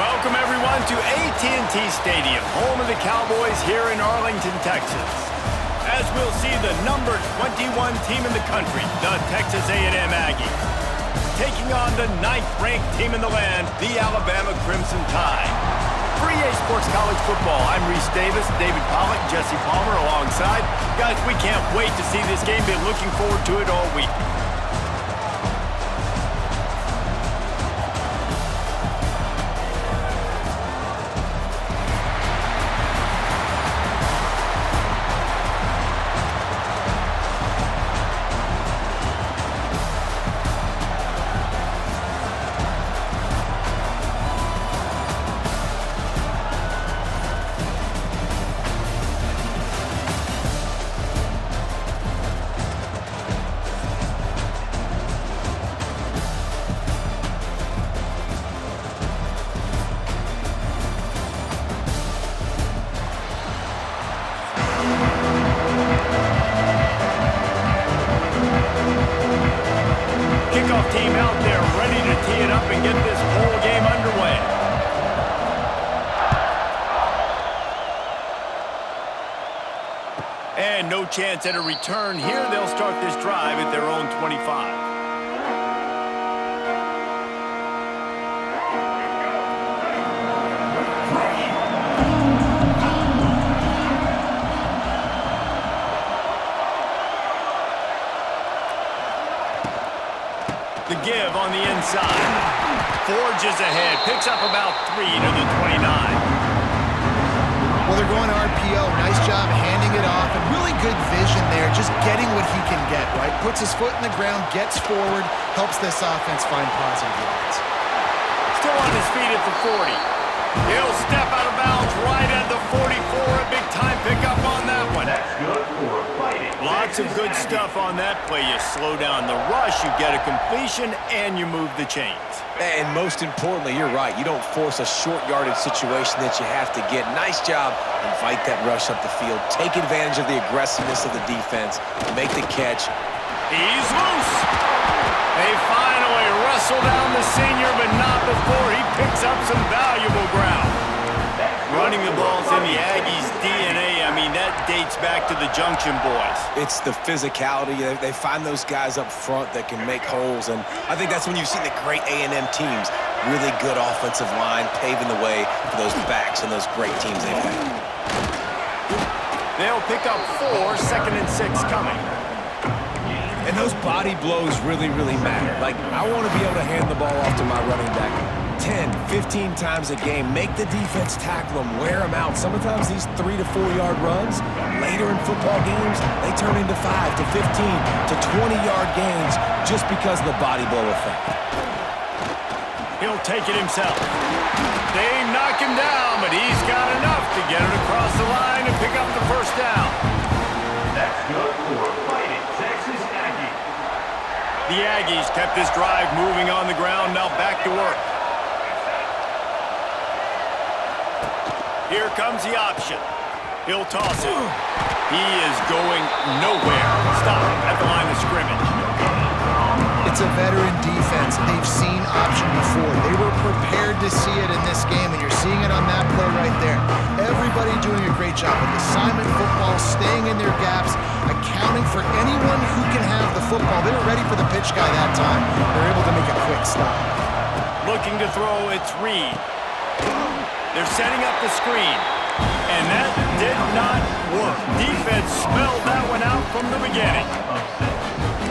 Welcome, everyone, to AT&T Stadium, home of the Cowboys here in Arlington, Texas. As we'll see the number 21 team in the country, the Texas A&M Aggies, taking on the 9th-ranked team in the land, the Alabama Crimson Tide. For EA Sports College Football, I'm Reese Davis, David Pollack, Jesse Palmer alongside. Guys, we can't wait to see this game. Been looking forward to it all week. Kickoff team out there ready to tee it up and get this whole game underway. And no chance at a return here. They'll start this drive at their own 25. The give on the inside. Forges ahead. Picks up about 3 to the 29. Well, they're going RPO. Nice job handing it off. And really good vision there. Just getting what he can get, right? Puts his foot in the ground, gets forward, helps this offense find positive yards. Still on his feet at the 40. He'll step out of bounds right at the 44. A big-time pickup on that one. That's good for a fighting. Lots of good stuff on that play. You slow down the rush, you get a completion, and you move the chains. And most importantly, you're right. You don't force a short yardage situation that you have to get. Nice job. Invite that rush up the field. Take advantage of the aggressiveness of the defense. Make the catch. He's loose. They finally wrestle down the senior, but not before he picks up some valuable ground. Running the ball's in the Aggies' DNA. I mean, that dates back to the Junction Boys. It's the physicality. They find those guys up front that can make holes, and I think that's when you see the great A&M teams. Really good offensive line, paving the way for those backs and those great teams they've had. They'll pick up 4, 2nd and 6 coming. And those body blows really, really matter. Like, I want to be able to hand the ball off to my running back 10, 15 times a game. Make the defense tackle them, wear them out. Sometimes these 3 to 4 yard runs, later in football games, they turn into 5 to 15 to 20 yard gains just because of the body blow effect. He'll take it himself. They knock him down, but he's got enough to get it across the line and pick up the first down. That's good for a fighting Texas Aggie. The Aggies kept this drive moving on the ground. Now back to work. Here comes the option. He'll toss it. He is going nowhere. Stop at the line of scrimmage. It's a veteran defense. They've seen option before. They were prepared to see it in this game, and you're seeing it on that play right there. Everybody doing a great job with assignment football, staying in their gaps, accounting for anyone who can have the football. They were ready for the pitch guy that time. They're able to make a quick stop. Looking to throw, it's Reed. They're setting up the screen, and that did not work. Defense smelled that one out from the beginning.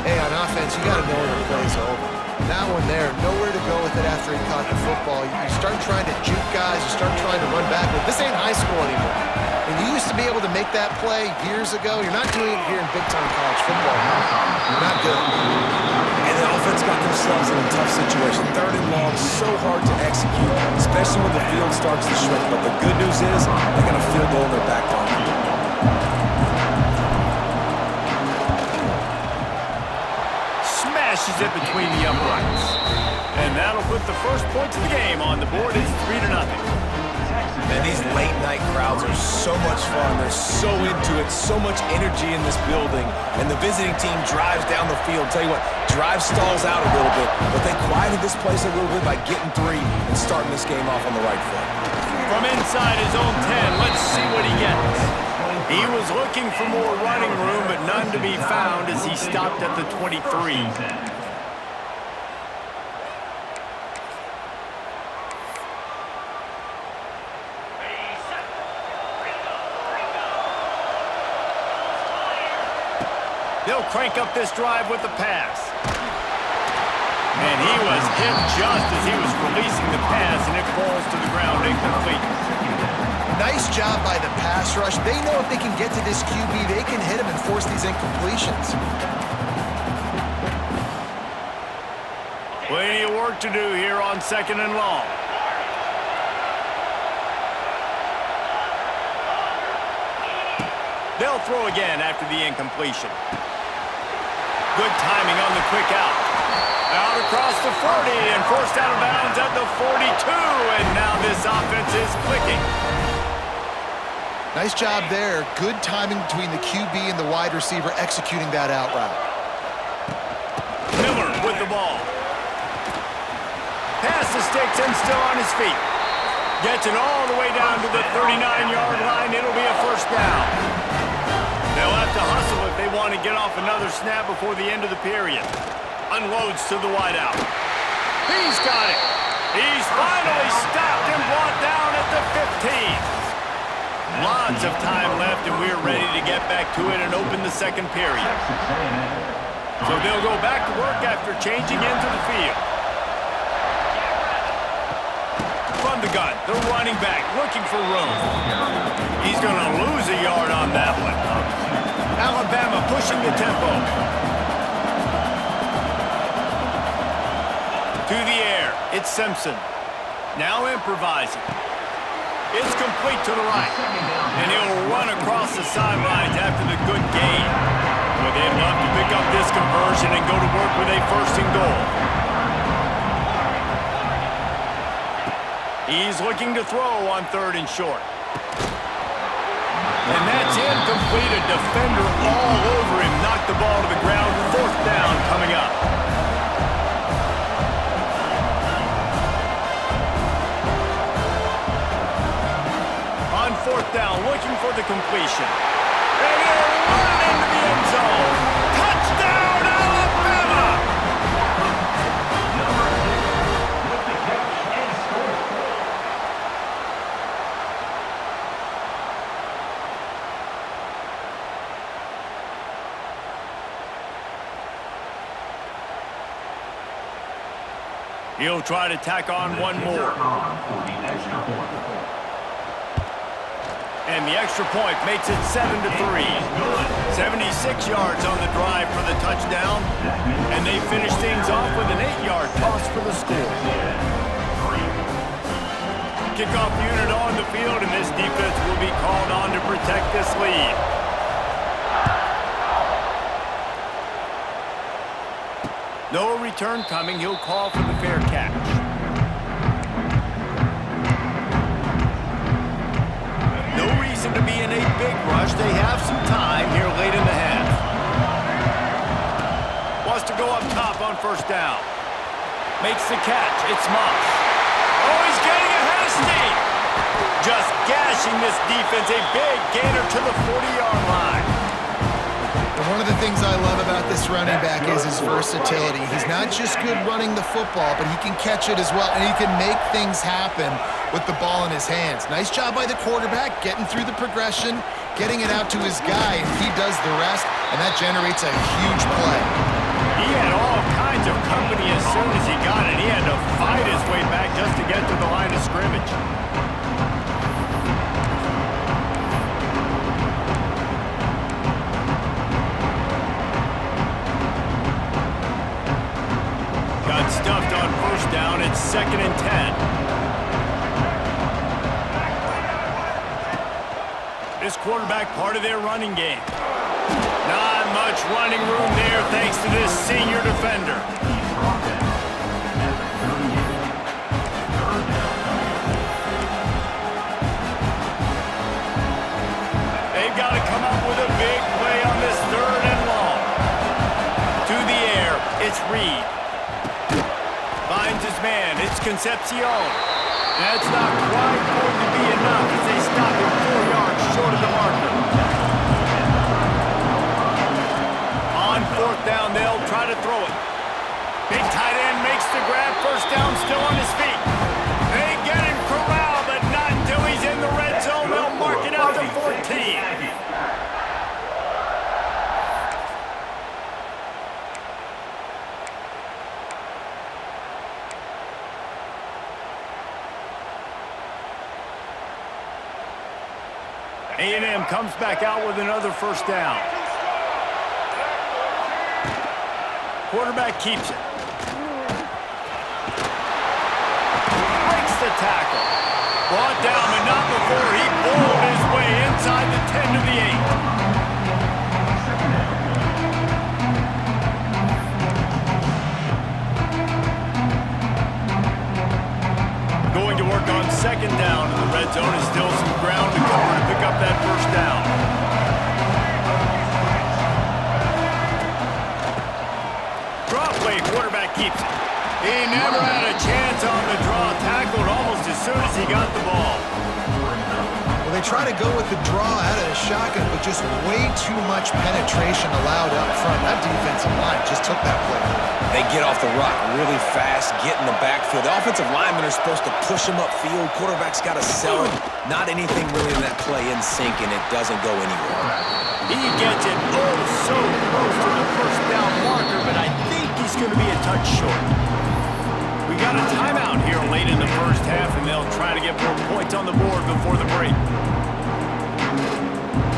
Hey, on offense, you got to know when the play's over. That one there, nowhere to go with it after he caught the football. You start trying to juke guys, you start trying to run backward. This ain't high school anymore. And you used to be able to make that play years ago. You're not doing it here in big-time college football. Not good. And the offense got themselves in a tough situation. 3rd and long, so hard to execute, especially when the field starts to shrink. But the good news is they got a field goal in their back pocket. Smashes it between the uprights. And that'll put the first points of the game on the board. It's 3-0. Man, these late-night crowds are so much fun. They're so into it, so much energy in this building. And the visiting team drives down the field. Tell you what, drive stalls out a little bit, but they quieted this place a little bit by getting 3 and starting this game off on the right foot. From inside his own 10, let's see what he gets. He was looking for more running room, but none to be found as he stopped at the 23. They'll crank up this drive with the pass. And he was hit just as he was releasing the pass, and it falls to the ground incomplete. Nice job by the pass rush. They know if they can get to this QB, they can hit him and force these incompletions. Plenty of work to do here on 2nd and long. They'll throw again after the incompletion. Good timing on the quick out. Out across the 40 and forced out of bounds at the 42. And now this offense is clicking. Nice job there. Good timing between the QB and the wide receiver executing that out route. Miller with the ball. Pass the sticks and still on his feet. Gets it all the way down to the 39-yard line. It'll be a first down. They'll have to hustle if they want to get off another snap before the end of the period. Unloads to the wideout. He's got it. He's finally stopped and brought down at the 15. Lots of time left, and we're ready to get back to it and open the second period. So they'll go back to work after changing into the field. From the gun, the running back looking for room. He's going to lose a yard on that one. Alabama pushing the tempo. To the air, it's Simpson. Now improvising. It's complete to the right. And he'll run across the sidelines after the good gain. Well, they'd love to pick up this conversion and go to work with a 1st and goal. He's looking to throw on 3rd and short. And that's incomplete. A defender all over him. Knocked the ball to the ground. 4th down coming up. On 4th down, looking for the completion. And he'll run into the end zone. Touchdown, Alabama! With the catch and score. He'll try to tack on one more. And the extra point makes it 7-3. 76 yards on the drive for the touchdown. And they finish things off with an 8-yard toss for the score. Kickoff unit on the field, and this defense will be called on to protect this lead. No return coming. He'll call for the fair catch. No reason to be in a big rush. They have some time here late in the half. Wants to go up top on 1st down. Makes the catch. It's Moss. Oh, he's getting ahead of steam. Just gashing this defense. A big gainer to the 40-yard line. And one of the things I love about this running back is his versatility. He's not just good running the football, but he can catch it as well, and he can make things happen with the ball in his hands. Nice job by the quarterback, getting through the progression, getting it out to his guy, and he does the rest, and that generates a huge play. He had all kinds of company as soon as he got it. He had to fight his way back just to get to the line of scrimmage. Stuffed on 1st down. It's 2nd and 10. This quarterback part of their running game. Not much running room there thanks to this senior defender. man. It's Concepcion. That's not quite going to be enough as they stop him 4 yards short of the marker. On fourth down, they'll try to throw it. Big tight end makes the grab. First down, still on his feet. They get him corralled, but not until he's in the red zone. They'll mark it out to 14. A&M comes back out with another first down. Quarterback keeps it. Breaks the tackle. Brought down, but not before he bowled his way inside the 10 to the 8. Going to work on second down in the red zone is still some ground to cover to pick up that first down. Draw play, quarterback keeps it. He never had a chance on the draw, tackled almost as soon as he got the ball. Well, they try to go with the draw out of the shotgun, but just way too much penetration allowed up front. That defensive line just took that play. They get off the rock really fast, get in the backfield. The offensive linemen are supposed to push him upfield. Quarterback's got to sell it. Not anything really in that play in sync, and it doesn't go anywhere. He gets it oh so close to the first down marker, but I think he's going to be a touch short. We got a timeout here late in the first half, and they'll try to get more points on the board before the break.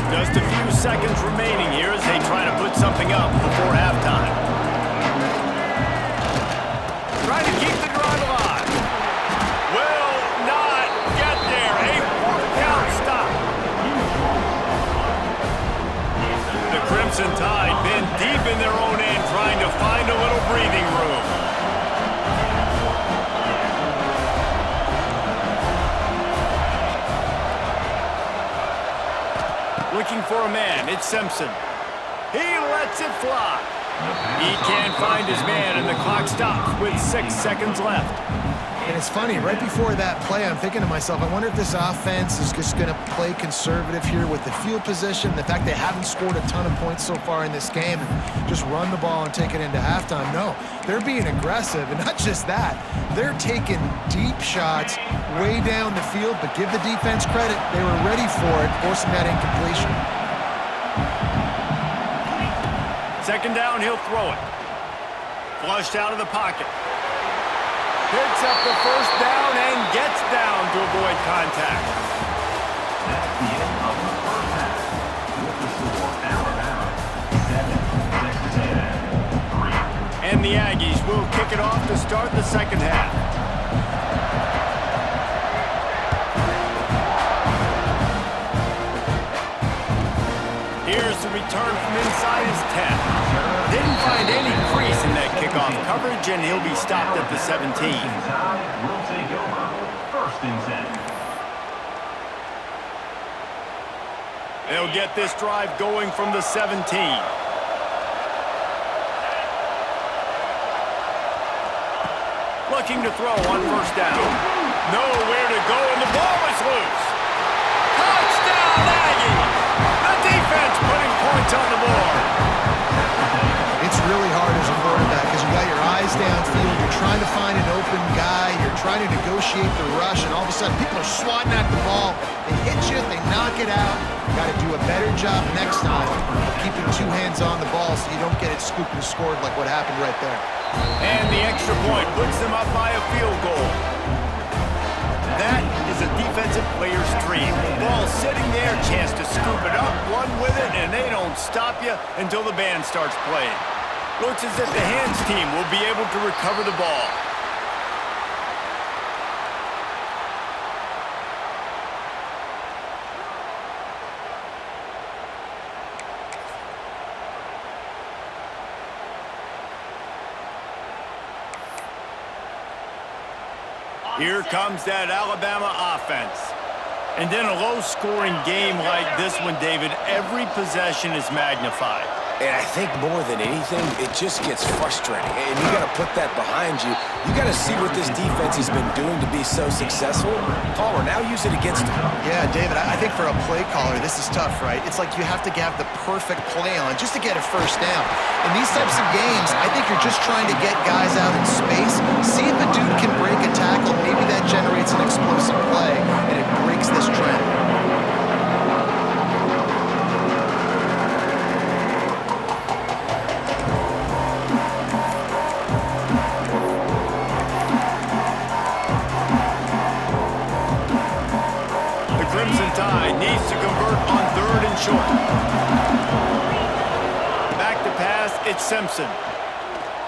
Just a few seconds remaining here as they try to put something up before halftime. Trying to keep the drive alive. Will not get there. A fourth down stop. The Crimson Tide been deep in their own end trying to find a little breathing room. Looking for a man, it's Simpson. He lets it fly. He can't find his man, and the clock stops with 6 seconds left. And it's funny, right before that play, I'm thinking to myself, I wonder if this offense is just going to play conservative here with the field position, the fact they haven't scored a ton of points so far in this game, and just run the ball and take it into halftime. No, they're being aggressive, and not just that, they're taking deep shots way down the field, but give the defense credit. They were ready for it, forcing that incompletion. Second down, he'll throw it. Flushed out of the pocket. Picks up the first down and gets down to avoid contact. That's the end of the first half. With the score, Alabama 7, Texas A&M 3. And the Aggies will kick it off to start the second half. Here's the return from inside his 10. Didn't find any crease in that kickoff coverage, and he'll be stopped at the 17. Will take over. First and 10. They'll get this drive going from the 17. Looking to throw on first down. Nowhere to go, and the ball is loose. Touchdown, Aggies! The defense putting points on the board. It's really hard as a quarterback because you got your eyes downfield, you're trying to find an open guy, you're trying to negotiate the rush, and all of a sudden people are swatting at the ball. They hit you, they knock it out. You got to do a better job next time of keeping two hands on the ball so you don't get it scooped and scored like what happened right there. And the extra point puts them up by a field goal. That is a defensive player's dream. Ball sitting there, chance to scoop it up, run with it, and they don't stop you until the band starts playing. Looks as if the hands team will be able to recover the ball. Here comes that Alabama offense. And in a low-scoring game like this one, David, every possession is magnified. And I think more than anything, it just gets frustrating. And you got to put that behind you. You got to see what this defense has been doing to be so successful. Palmer, now use it against him. Yeah, David, I think for a play caller, this is tough, right? It's like you have to have the perfect play on just to get a first down. In these types of games, I think you're just trying to get guys out in space, see if a dude can break a tackle. Maybe that generates an explosive play, and it breaks this trend. Crimson Tide needs to convert on 3rd and short. Back to pass, it's Simpson.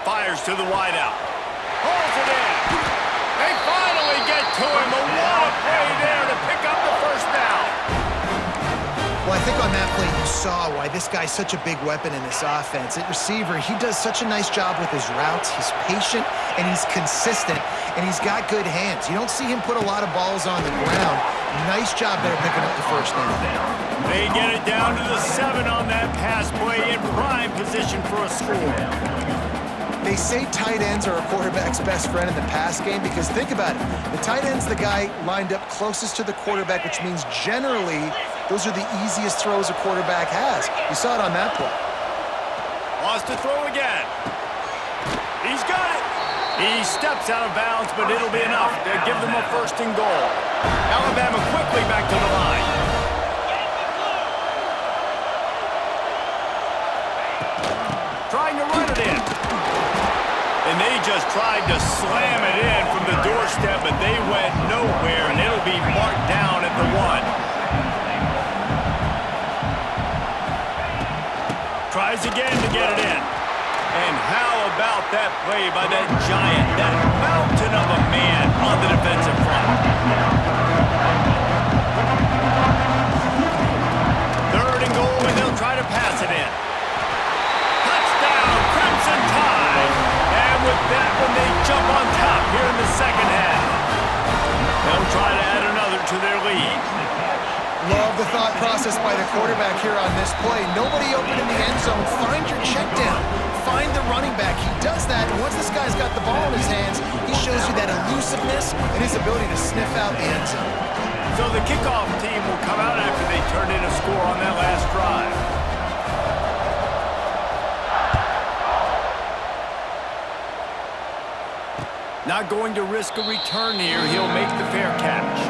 Fires to the wideout. Holds it in. They finally get to him. A what a play there to pick up the first down. Well, I think on that play you saw why this guy's such a big weapon in this offense. At receiver, he does such a nice job with his routes. He's patient, and he's consistent, and he's got good hands. You don't see him put a lot of balls on the ground. Nice job there picking up the first down. They get it down to the 7 on that pass play in prime position for a score. They say tight ends are a quarterback's best friend in the pass game because think about it. The tight end's the guy lined up closest to the quarterback, which means generally those are the easiest throws a quarterback has. You saw it on that play. Wants to throw again. He's got it. He steps out of bounds, but it'll be enough to give them a 1st and goal. Alabama quickly back to the line. Trying to run it in. And they just tried to slam it in from the doorstep, but they went nowhere, and it'll be marked down at the 1. Tries again to get it in. And how about that play by that giant, that mountain of a man on the defensive front? 3rd and goal, and they'll try to pass it in. Touchdown, Crimson Tide! And with that one, they jump on top here in the 2nd half. They'll try to add another to their lead. Love the thought process by the quarterback here on this play. Nobody open in the end zone. Find your check down. Find the running back. He does that, and once this guy's got the ball in his hands, he shows you that elusiveness and his ability to sniff out the end zone. So the kickoff team will come out after they turned in a score on that last drive. Not going to risk a return here. He'll make the fair catch.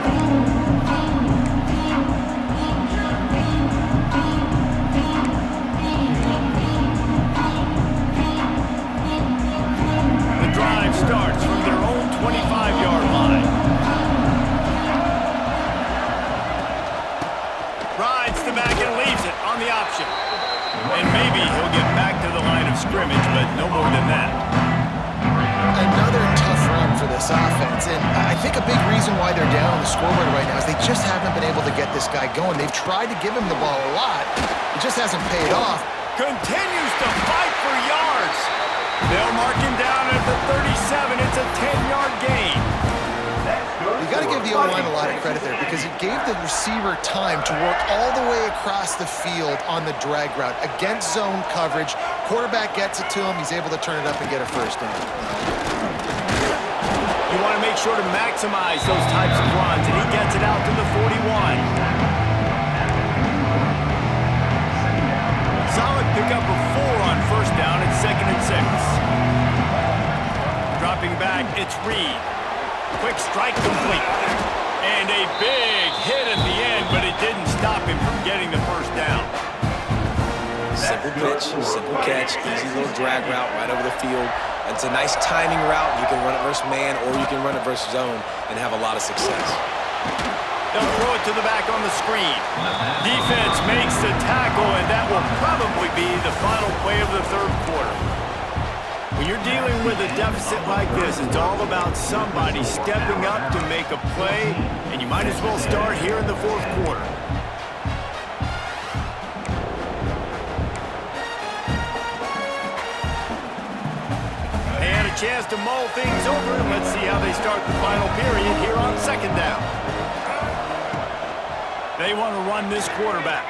Drive starts from their own 25-yard line. Rides the back and leaves it on the option. And maybe he'll get back to the line of scrimmage, but no more than that. Another tough run for this offense, and I think a big reason why they're down on the scoreboard right now is they just haven't been able to get this guy going. They've tried to give him the ball a lot. It just hasn't paid off. Continues to fight for yards. They'll mark him down at the 37. It's a 10-yard gain. You got to give the O-line a lot of credit there because it gave the receiver time to work all the way across the field on the drag route against zone coverage. Quarterback gets it to him. He's able to turn it up and get a first down. You want to make sure to maximize those types of runs, and he gets it out to the 41. Solid pickup of 4 on 1st down and 2nd and 6. Dropping back, it's Reed. Quick strike complete. And a big hit at the end, but it didn't stop him from getting the 1st down. Simple pitch, simple catch, easy little drag route right over the field. It's a nice timing route. You can run it versus man, or you can run it versus zone and have a lot of success. They'll throw it to the back on the screen. Defense makes the tackle, and that will probably be the final play of the 3rd quarter. When you're dealing with a deficit like this, it's all about somebody stepping up to make a play, and you might as well start here in the 4th quarter. They had a chance to mull things over, and let's see how they start the final period here on 2nd down. They want to run this quarterback.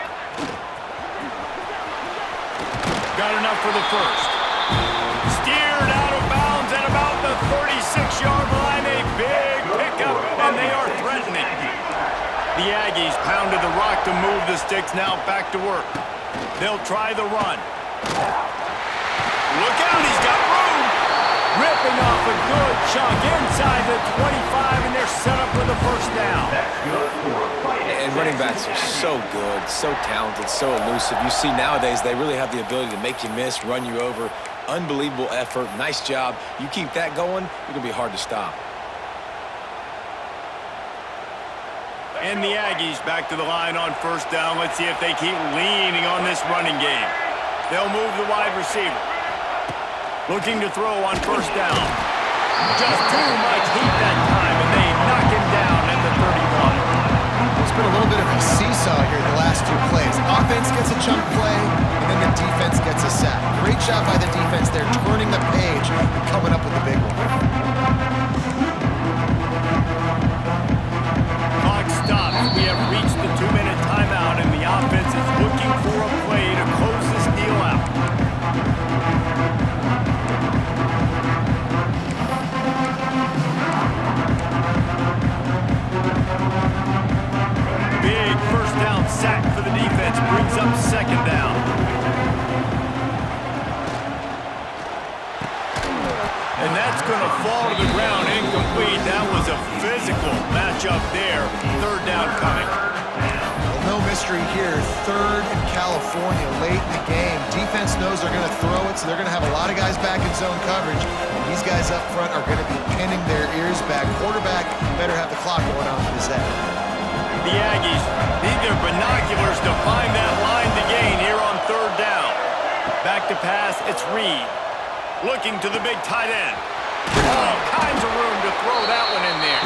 Got enough for the first. Steered out of bounds at about the 36-yard line. A big pickup, and they are threatening. The Aggies pounded the rock to move the sticks. Now back to work. They'll try the run. Look out, he's got room. Ripping off a good chunk inside the 25, and they're set up for the first down. And running backs are so good, so talented, so elusive. You see nowadays they really have the ability to make you miss, run you over. Unbelievable effort. Nice job. You keep that going, it's going to be hard to stop. And the Aggies back to the line on first down. Let's see if they keep leaning on this running game. They'll move the wide receiver. Looking to throw on first down. Just too much heat that time, and they knock him down at the 31. There's been a little bit of a seesaw here the last two plays. Offense gets a chunk play, and then the defense gets a sack. Great job by the defense. They're turning the page and coming up with the big one. Clock stops. We have reached the 2-minute timeout, and the offense is looking for a play to close this deal out. Big first down sack for the defense. Brings up second down. And that's going to fall to the ground incomplete. That was a physical matchup there. Third down coming. Well, no mystery here. Third in California late in the game. Defense knows they're going to throw it, so they're going to have a lot of guys back in zone coverage. And these guys up front are going to be pinning their ears back. Quarterback better have the clock going on for his head. The Aggies need their binoculars to find that line to gain here on third down. Back to pass, it's Reed. Looking to the big tight end. All kinds of room to throw that one in there.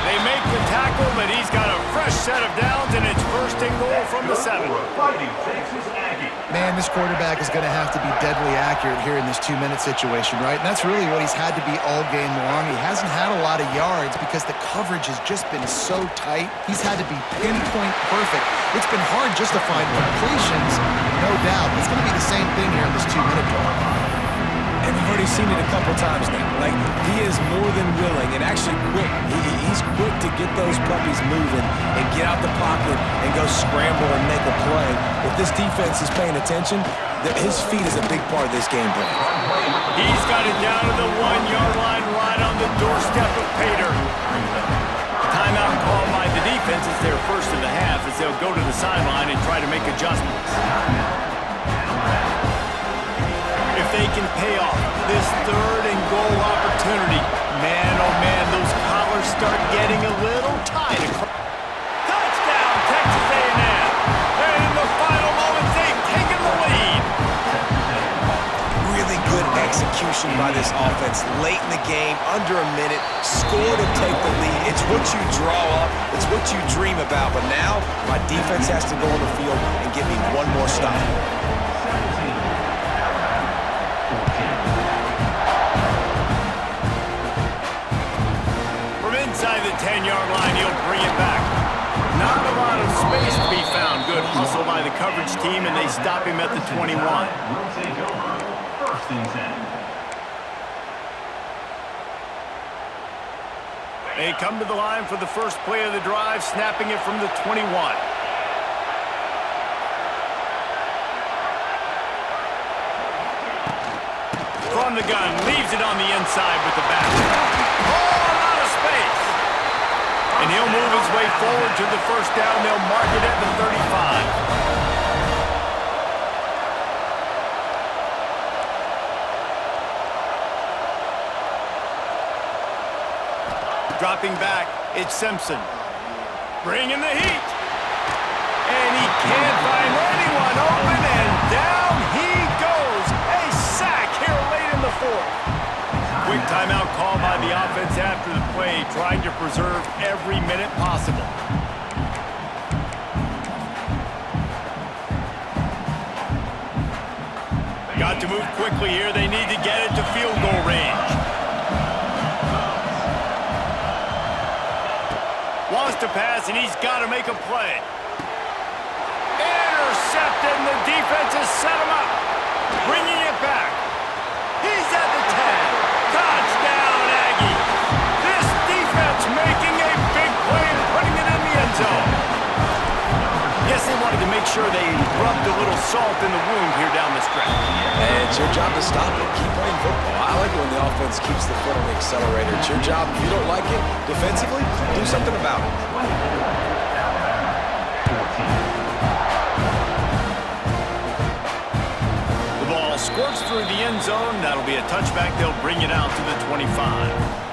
They make the tackle, but he's got a fresh set of downs, and it's first and goal from the 7. Man, this quarterback is going to have to be deadly accurate here in this 2-minute situation, right? And that's really what he's had to be all game long. He hasn't had a lot of yards because the coverage has just been so tight. He's had to be pinpoint perfect. It's been hard just to find completions, no doubt. It's going to be the same thing here in this 2-minute drill. And we've already seen it a couple times now. Like, he is more than willing and actually quick. He's quick to get those puppies moving and get out the pocket and go scramble and make a play. If this defense is paying attention, his feet is a big part of this game plan. He's got it down to the 1-yard line right on the doorstep of Pater. Timeout called by the defense. It's their first of the half as they'll go to the sideline and try to make adjustments. If they can pay off this third and goal opportunity, man, oh man, those collars start getting a little tight. Touchdown, Texas A&M. And in the final moments, they've taken the lead. Really good execution by this offense. Late in the game, under a minute, score to take the lead. It's what you draw up. It's what you dream about. But now, my defense has to go on the field and give me one more stop. Inside the 10-yard line, he'll bring it back. Not a lot of space to be found. Good hustle by the coverage team, and they stop him at the 21. Will take over. First and 10. They come to the line for the first play of the drive, snapping it from the 21. From the gun, leaves it on the inside with the back. And he'll move his way forward to the first down. They'll mark it at the 35. Dropping back, it's Simpson. Bringing the heat. And he can't find anyone open, and down he goes. A sack here late in the fourth. Quick timeout call by the offense after the play, trying to preserve every minute possible. Got to move quickly here. They need to get it to field goal range. Wants to pass, and he's got to make a play. Intercepted, and the defense has set him up. sure they rubbed a little salt in the wound here down the stretch. And it's your job to stop it. Keep playing football. I like it when the offense keeps the foot on the accelerator. It's your job. If you don't like it defensively, do something about it. The ball squirts through the end zone. That'll be a touchback. They'll bring it out to the 25.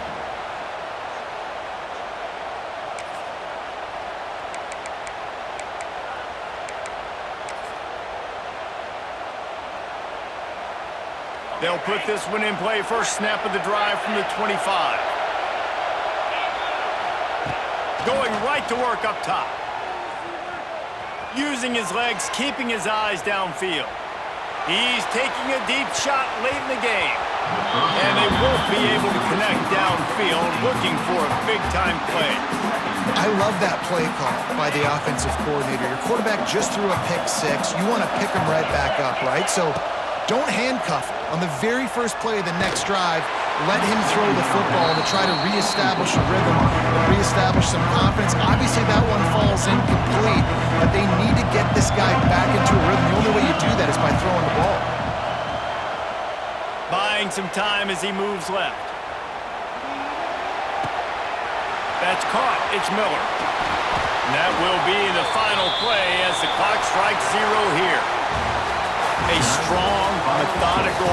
They'll put this one in play. First snap of the drive from the 25. Going right to work up top. Using his legs, keeping his eyes downfield. He's taking a deep shot late in the game. And they won't be able to connect downfield, looking for a big-time play. I love that play call by the offensive coordinator. Your quarterback just threw a pick six. You want to pick him right back up, right? So don't handcuff him. On the very first play of the next drive, let him throw the football to try to reestablish a rhythm and reestablish some confidence. Obviously, that one falls incomplete, but they need to get this guy back into a rhythm. The only way you do that is by throwing the ball. Buying some time as he moves left. That's caught. It's Miller. And that will be the final play as the clock strikes 0 here. A strong, methodical,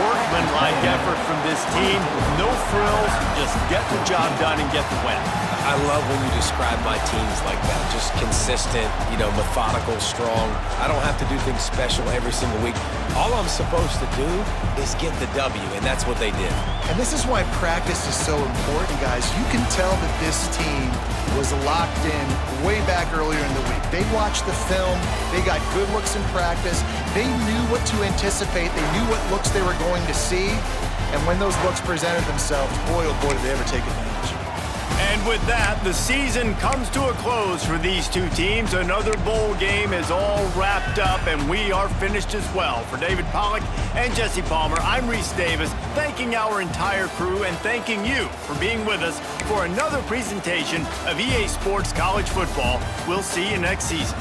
workmanlike effort from this team. No frills, just get the job done and get the win. I love when you describe my teams like that. Just consistent, methodical, strong. I don't have to do things special every single week. All I'm supposed to do is get the W, and that's what they did. And this is why practice is so important, guys. You can tell that this team was locked in way back earlier in the week. They watched the film. They got good looks in practice. They knew what to anticipate. They knew what looks they were going to see. And when those looks presented themselves, boy, oh boy, did they ever take advantage. And with that, the season comes to a close for these two teams. Another bowl game is all wrapped up, and we are finished as well. For David Pollack and Jesse Palmer, I'm Reese Davis, thanking our entire crew and thanking you for being with us for another presentation of EA Sports College Football. We'll see you next season.